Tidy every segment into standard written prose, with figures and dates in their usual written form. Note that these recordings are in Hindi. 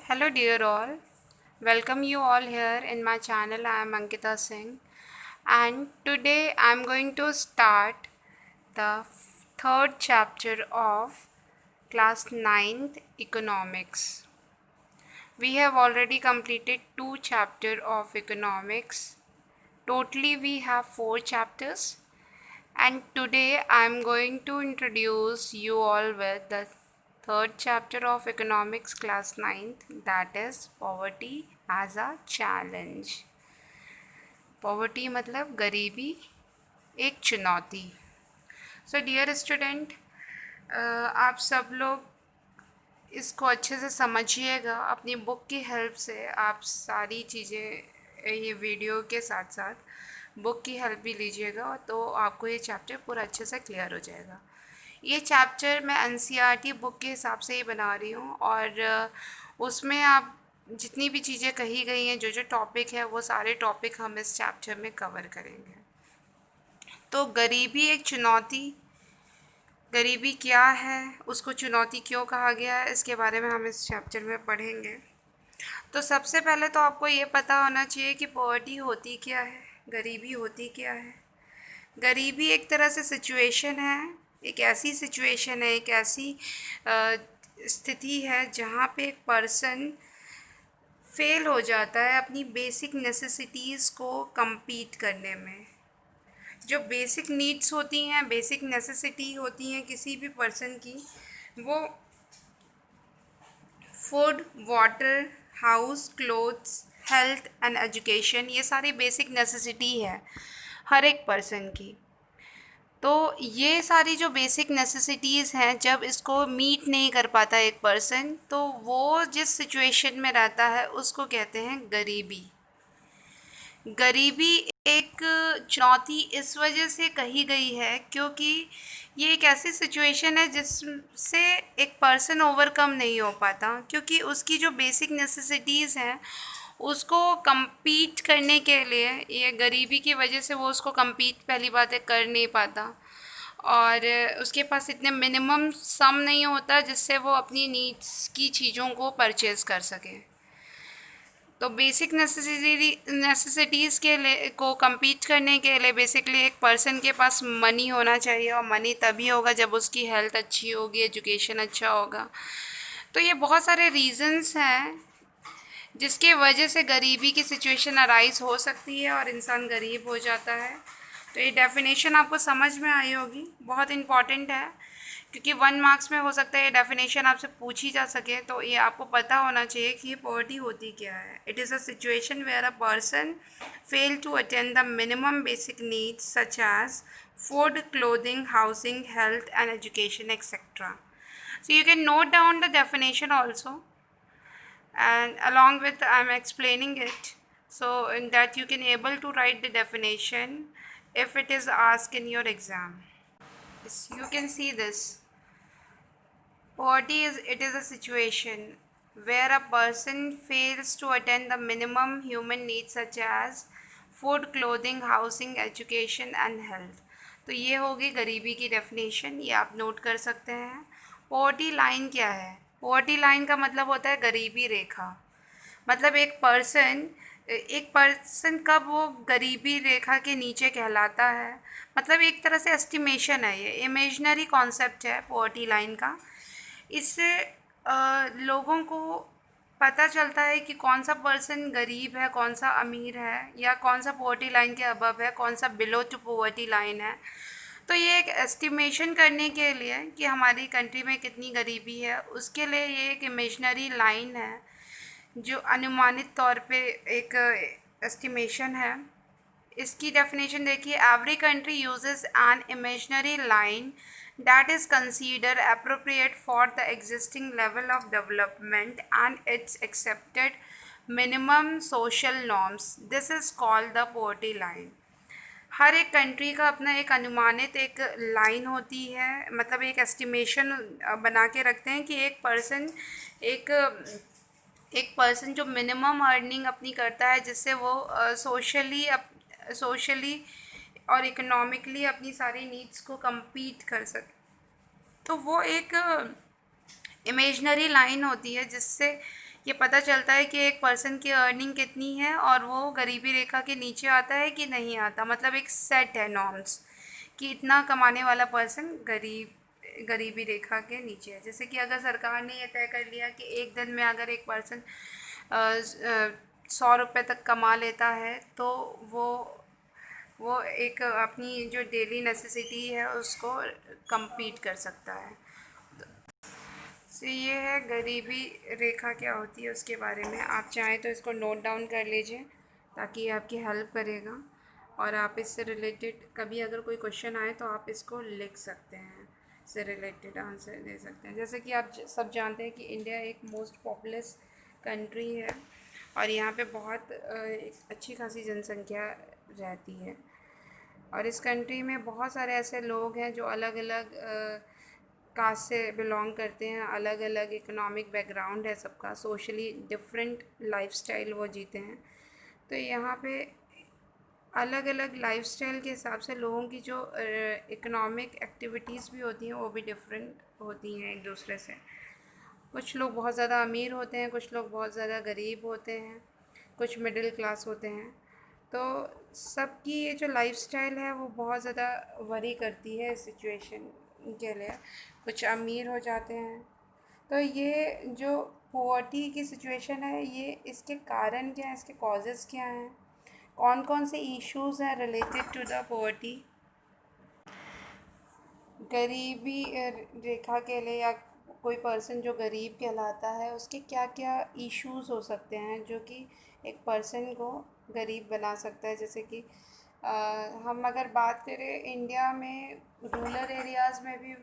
Hello, dear all. Welcome you all here in my channel. I am Ankita Singh, and today I am going to start the third chapter of class ninth economics. We have already completed two chapters of economics. Totally, we have four chapters, and today I am going to introduce you all with the third chapter of economics class ninth, that is poverty as a challenge. Poverty मतलब गरीबी एक चुनौती. सो डियर स्टूडेंट, आप सब लोग इसको अच्छे से समझिएगा. अपनी बुक की हेल्प से आप सारी चीज़ें ये वीडियो के साथ साथ बुक की हेल्प भी लीजिएगा तो आपको ये चैप्टर पूरा अच्छे से क्लियर हो जाएगा. ये चैप्टर मैं एनसीईआरटी बुक के हिसाब से ही बना रही हूँ और उसमें आप जितनी भी चीज़ें कही गई हैं, जो जो टॉपिक है, वो सारे टॉपिक हम इस चैप्टर में कवर करेंगे. तो गरीबी एक चुनौती, गरीबी क्या है, उसको चुनौती क्यों कहा गया है, इसके बारे में हम इस चैप्टर में पढ़ेंगे. तो सबसे पहले तो आपको ये पता होना चाहिए कि पॉवर्टी होती क्या है, गरीबी होती क्या है. गरीबी एक तरह से सिचुएशन है, एक ऐसी सिचुएशन है, एक ऐसी स्थिति है जहाँ पे एक पर्सन फेल हो जाता है अपनी बेसिक नेसेसिटीज़ को compete करने में. जो बेसिक नीड्स होती हैं, बेसिक नेसेसिटी होती हैं किसी भी पर्सन की, वो food, water, house, clothes, health and education, ये सारी बेसिक नेसेसिटी है हर एक पर्सन की. तो ये सारी जो बेसिक नेसेसिटीज़ हैं, जब इसको मीट नहीं कर पाता एक पर्सन, तो वो जिस सिचुएशन में रहता है उसको कहते हैं गरीबी. गरीबी एक चुनौती इस वजह से कही गई है क्योंकि ये एक ऐसी सिचुएशन है जिससे एक पर्सन ओवरकम नहीं हो पाता, क्योंकि उसकी जो बेसिक नेसेसिटीज़ हैं उसको compete करने के लिए, ये गरीबी की वजह से वो उसको compete पहली बात है कर नहीं पाता और उसके पास इतने मिनिमम सम नहीं होता जिससे वो अपनी नीड्स की चीज़ों को परचेज़ कर सके. तो बेसिक नेसेसिटीज़ के लिए को compete करने के लिए बेसिकली एक पर्सन के पास मनी होना चाहिए, और मनी तभी होगा जब उसकी हेल्थ अच्छी होगी, एजुकेशन अच्छा होगा. तो ये बहुत सारे रीज़न्स हैं जिसके वजह से गरीबी की सिचुएशन अराइज़ हो सकती है और इंसान गरीब हो जाता है. तो ये डेफिनेशन आपको समझ में आई होगी, बहुत इम्पॉर्टेंट है क्योंकि 1 मार्क्स में हो सकता है ये डेफिनेशन आपसे पूछी जा सके. तो ये आपको पता होना चाहिए कि ये पॉवर्टी होती क्या है. It is a situation where a person fail to attend the minimum basic needs such as food, clothing, housing, health and education etcetera. So you can note down the definition also, and along with I'm explaining it, so in that you can able to write the definition if it is asked in your exam. Yes, you can see this. Poverty is a situation where a person fails to attain the minimum human needs such as food, clothing, housing, education and health. तो ये होगी गरीबी की डेफिनेशन, ये आप नोट कर सकते हैं. पॉवर्टी लाइन क्या है? पॉवर्टी लाइन का मतलब होता है गरीबी रेखा. मतलब एक पर्सन कब वो गरीबी रेखा के नीचे कहलाता है, मतलब एक तरह से एस्टिमेशन है, ये इमेजनरी कॉन्सेप्ट है पॉवर्टी लाइन का. इससे लोगों को पता चलता है कि कौन सा पर्सन गरीब है, कौन सा अमीर है, या कौन सा पॉवर्टी लाइन के अबव है, कौन सा बिलो टू पॉवर्टी लाइन है. तो ये एक एस्टिमेशन करने के लिए कि हमारी कंट्री में कितनी गरीबी है, उसके लिए ये एक इमेजनरी लाइन है जो अनुमानित तौर पे एक एस्टिमेशन है. इसकी डेफिनेशन देखिए. Every country uses an imaginary line that is considered appropriate for the existing level of development and its accepted minimum social norms. This is called the poverty line. हर एक कंट्री का अपना एक अनुमानित एक लाइन होती है, मतलब एक एस्टिमेशन बना के रखते हैं कि एक पर्सन जो मिनिमम अर्निंग अपनी करता है जिससे वो सोशली और इकोनॉमिकली अपनी सारी नीड्स को compete कर सके, तो वो एक इमेजनरी लाइन होती है जिससे ये पता चलता है कि एक पर्सन की अर्निंग कितनी है और वो गरीबी रेखा के नीचे आता है कि नहीं आता। मतलब एक सेट है नॉर्म्स कि इतना कमाने वाला पर्सन गरीबी रेखा के नीचे है। जैसे कि अगर सरकार ने ये तय कर लिया कि एक दिन में अगर एक पर्सन 100 रुपये तक कमा लेता है तो वो एक अपनी जो डेली नेसेसिटी है उसको कंप्लीट कर सकता है। तो ये है गरीबी रेखा क्या होती है उसके बारे में। आप चाहें तो इसको नोट डाउन कर लीजिए ताकि ये आपकी हेल्प करेगा, और आप इससे रिलेटेड कभी अगर कोई क्वेश्चन आए तो आप इसको लिख सकते हैं, इससे रिलेटेड आंसर दे सकते हैं। जैसे कि आप सब जानते हैं कि इंडिया एक मोस्ट पॉपुलस कंट्री है और यहाँ पे बहुत एक अच्छी खासी जनसंख्या रहती है, और इस कंट्री में बहुत सारे ऐसे लोग हैं जो अलग अलग कास्ट से बिलोंग करते हैं, अलग अलग इकोनॉमिक बैकग्राउंड है सबका, सोशली डिफरेंट लाइफस्टाइल वो जीते हैं। तो यहाँ पे अलग अलग लाइफस्टाइल के हिसाब से लोगों की जो इकोनॉमिक एक्टिविटीज़ भी होती हैं वो भी डिफरेंट होती हैं एक दूसरे से। कुछ लोग बहुत ज़्यादा अमीर होते हैं, कुछ लोग बहुत ज़्यादा गरीब होते हैं, कुछ मिडिल क्लास होते हैं। तो सबकी ये जो लाइफस्टाइल है वो बहुत ज़्यादा वरी करती है इस सिचुएशन के लिए। कुछ अमीर हो जाते हैं। तो ये जो पॉवर्टी की सिचुएशन है, ये इसके कारण क्या हैं, इसके कॉजेज़ क्या हैं, कौन कौन से इश्यूज़ हैं रिलेटेड टू द पॉवर्टी। गरीबी रेखा के लिए या कोई पर्सन जो गरीब कहलाता है उसके क्या क्या इश्यूज़ हो सकते हैं जो कि एक पर्सन को गरीब बना सकता है। जैसे कि हम अगर बात करें इंडिया में रूरल एरियाज़ में भी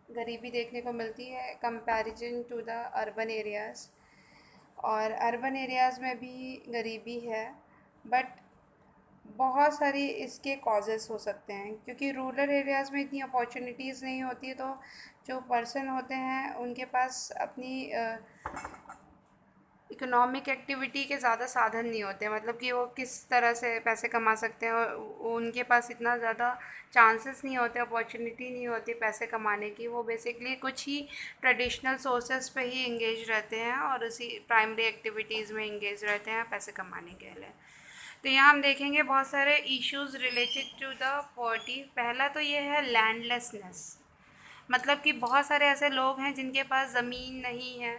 गरीबी देखने को मिलती है comparison to the urban areas, और अर्बन एरियाज़ में भी गरीबी है, बट बहुत सारी इसके कॉजेज़ हो सकते हैं क्योंकि रूरल एरियाज़ में इतनी अपॉर्चुनिटीज़ नहीं होती, तो जो पर्सन होते हैं उनके पास अपनी इकोनॉमिक एक्टिविटी के ज़्यादा साधन नहीं होते, मतलब कि वो किस तरह से पैसे कमा सकते हैं, और उनके पास इतना ज़्यादा चांसेस नहीं होते, अपॉर्चुनिटी नहीं होती पैसे कमाने की। वो बेसिकली कुछ ही ट्रेडिशनल सोर्सेस पे ही इंगेज रहते हैं और उसी प्राइमरी एक्टिविटीज़ में इंगेज रहते हैं पैसे कमाने के लिए। तो यहाँ हम देखेंगे बहुत सारे issues related to the poverty. पहला तो ये है लैंडलेसनेस, मतलब कि बहुत सारे ऐसे लोग हैं जिनके पास ज़मीन नहीं है।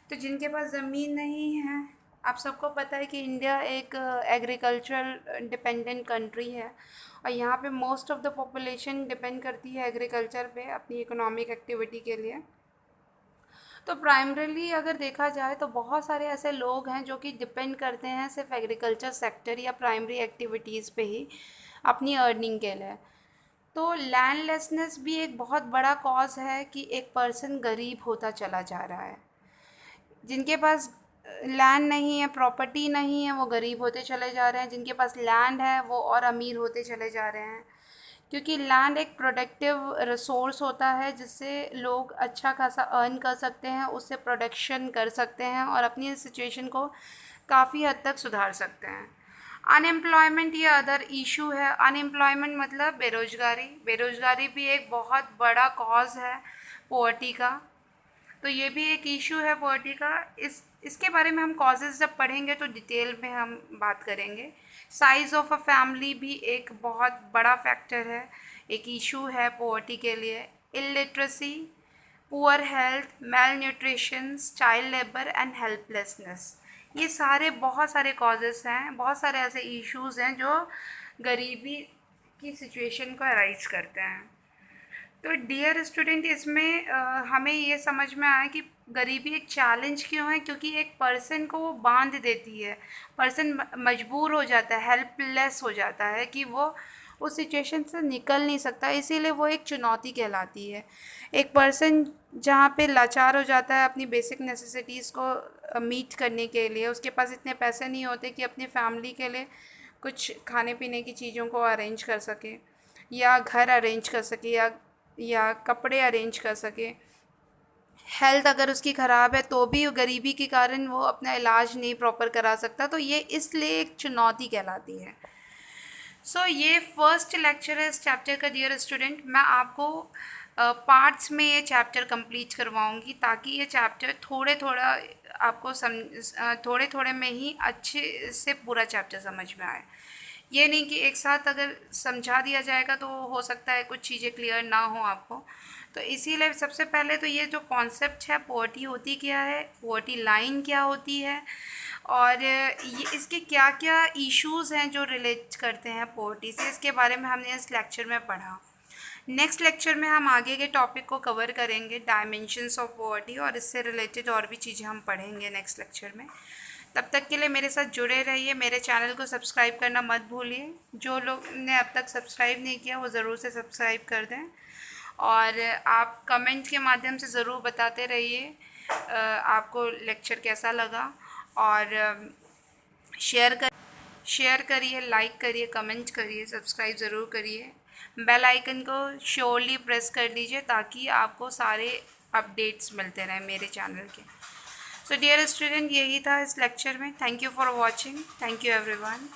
तो जिनके पास ज़मीन नहीं है, आप सबको पता है कि इंडिया एक एग्रीकल्चरल डिपेंडेंट कंट्री है और यहाँ पे most of the population depend करती है एग्रीकल्चर पे अपनी इकोनॉमिक एक्टिविटी के लिए। तो प्राइमरीली अगर देखा जाए तो बहुत सारे ऐसे लोग हैं जो कि डिपेंड करते हैं सिर्फ एग्रीकल्चर सेक्टर या प्राइमरी एक्टिविटीज़ पे ही अपनी अर्निंग के लिए। तो लैंडलेसनेस भी एक बहुत बड़ा कॉज है कि एक पर्सन गरीब होता चला जा रहा है। जिनके पास लैंड नहीं है, प्रॉपर्टी नहीं है, वो गरीब होते चले जा रहे हैं। जिनके पास लैंड है वो और अमीर होते चले जा रहे हैं, क्योंकि लैंड एक प्रोडक्टिव रिसोर्स होता है जिससे लोग अच्छा खासा अर्न कर सकते हैं, उससे प्रोडक्शन कर सकते हैं और अपनी सिचुएशन को काफ़ी हद तक सुधार सकते हैं। अनएम्प्लॉयमेंट ये अदर इशू है। अनएम्प्लॉयमेंट मतलब बेरोज़गारी। बेरोज़गारी भी एक बहुत बड़ा कॉज है पॉवर्टी का, तो ये भी एक इशू है पॉवर्टी का। इसके बारे में हम कॉजेज़ जब पढ़ेंगे तो डिटेल में हम बात करेंगे। साइज़ ऑफ अ फैमिली भी एक बहुत बड़ा फैक्टर है, एक इशू है पॉवर्टी के लिए। Illiteracy, poor health, mail nutrition, child labour and helplessness, ये सारे बहुत सारे कॉजेज़ हैं, बहुत सारे ऐसे इश्यूज़ हैं जो गरीबी की सिचुएशन को अराइज करते हैं। तो डियर स्टूडेंट, इसमें हमें ये समझ में आया कि गरीबी एक चैलेंज क्यों है, क्योंकि एक पर्सन को वो बांध देती है। पर्सन मजबूर हो जाता है, हेल्पलेस हो जाता है कि वो उस सिचुएशन से निकल नहीं सकता, इसीलिए वो एक चुनौती कहलाती है। एक पर्सन जहाँ पे लाचार हो जाता है अपनी बेसिक नेसेसिटीज़ को मीट करने के लिए, उसके पास इतने पैसे नहीं होते कि अपनी फैमिली के लिए कुछ खाने पीने की चीज़ों को अरेंज कर सके, या घर अरेंज कर सके, या कपड़े अरेंज कर सके। हेल्थ अगर उसकी ख़राब है तो भी गरीबी के कारण वो अपना इलाज नहीं प्रॉपर करा सकता, तो ये इसलिए एक चुनौती कहलाती है। सो ये फर्स्ट लेक्चर है इस चैप्टर का डियर स्टूडेंट। मैं आपको पार्ट्स में ये चैप्टर कंप्लीट करवाऊंगी ताकि ये चैप्टर थोड़े थोड़ा आपको थोड़े थोड़े में ही अच्छे से पूरा चैप्टर समझ में आए। ये नहीं कि एक साथ अगर समझा दिया जाएगा तो हो सकता है कुछ चीज़ें क्लियर ना हो आपको। तो इसीलिए सबसे पहले तो ये जो कॉन्सेप्ट है, पॉवर्टी होती क्या है, पॉवर्टी लाइन क्या होती है, और ये इसके क्या क्या इश्यूज़ हैं जो रिलेट करते हैं पॉवर्टी से, इसके बारे में हमने इस लेक्चर में पढ़ा। नेक्स्ट लेक्चर में हम आगे के टॉपिक को कवर करेंगे, डायमेंशंस ऑफ पॉवर्टी, और इससे रिलेटेड और भी चीज़ें हम पढ़ेंगे नेक्स्ट लेक्चर में। तब तक के लिए मेरे साथ जुड़े रहिए, मेरे चैनल को सब्सक्राइब करना मत भूलिए। जो लोग ने अब तक सब्सक्राइब नहीं किया वो ज़रूर से सब्सक्राइब कर दें, और आप कमेंट के माध्यम से ज़रूर बताते रहिए आपको लेक्चर कैसा लगा, और शेयर करिए, लाइक करिए, कमेंट करिए, सब्सक्राइब ज़रूर करिए। बेल आइकन को श्योरली प्रेस कर लीजिए ताकि आपको सारे अपडेट्स मिलते रहें मेरे चैनल के। सो डियर स्टूडेंट, यही था इस लेक्चर में। Thank you for watching. Thank you everyone.